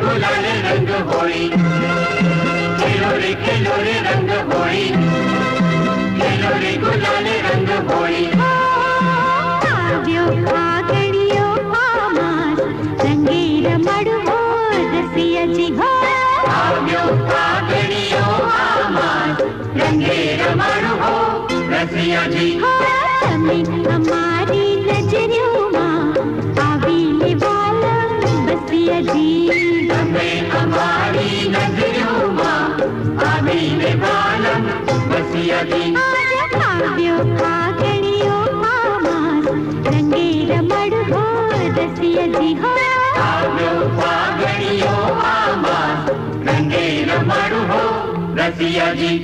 गुलाल रंग होली, खेलो रे रंग होली, खेलो रे गुलाल रंग होली। આવ્યો ફાગણીયો અમાસ રંગે રમડવો રસિયાજી હો, આવ્યો ફાગણીયો અમાસ રંગે રમડવો રસિયાજી। તમે અમારી નજરોમાં આવીને વાલા બસિયાજી, તમે અમારી નજરોમાં આવીને વાલા બસિયાજી। આવ્યો ફાગણીયો અમાસ રંગે રમડવો રસિયાજી હો, આવ્યો ફાગણીયો અમાસ રંગે રમડવો રસિયાજી।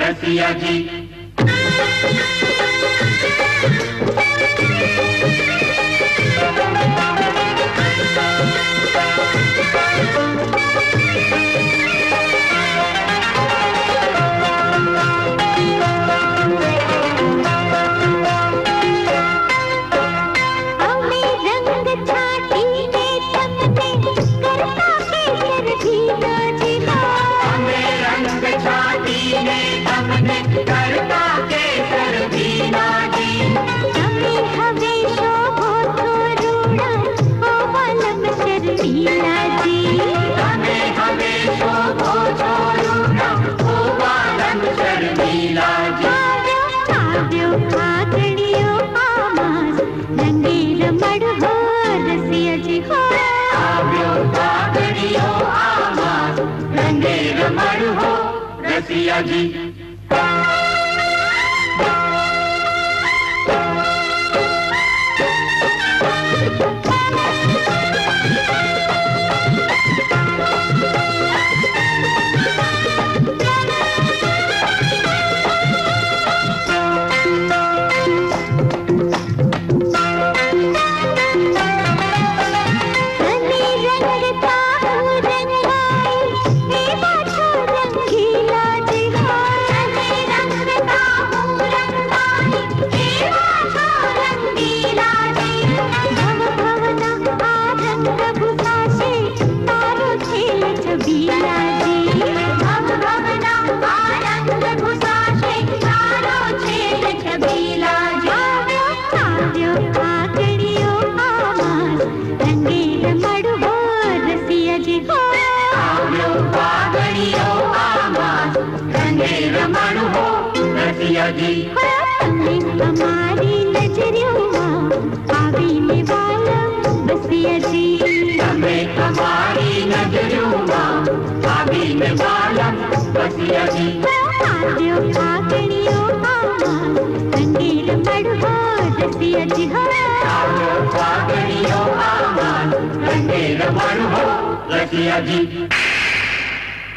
रसियाजी। रसियाजी। रसियाजी। हमारी नजरों आवीने वाला बसियाजी, हमें हमारी नजरों आवीने वाला बसियाजी। આવ્યો ફાગણીયો અમાસ રંગે રમડવો રસિયાજી હો, આવ્યો ફાગણીયો અમાસ રંગે રમડવો રસિયાજી।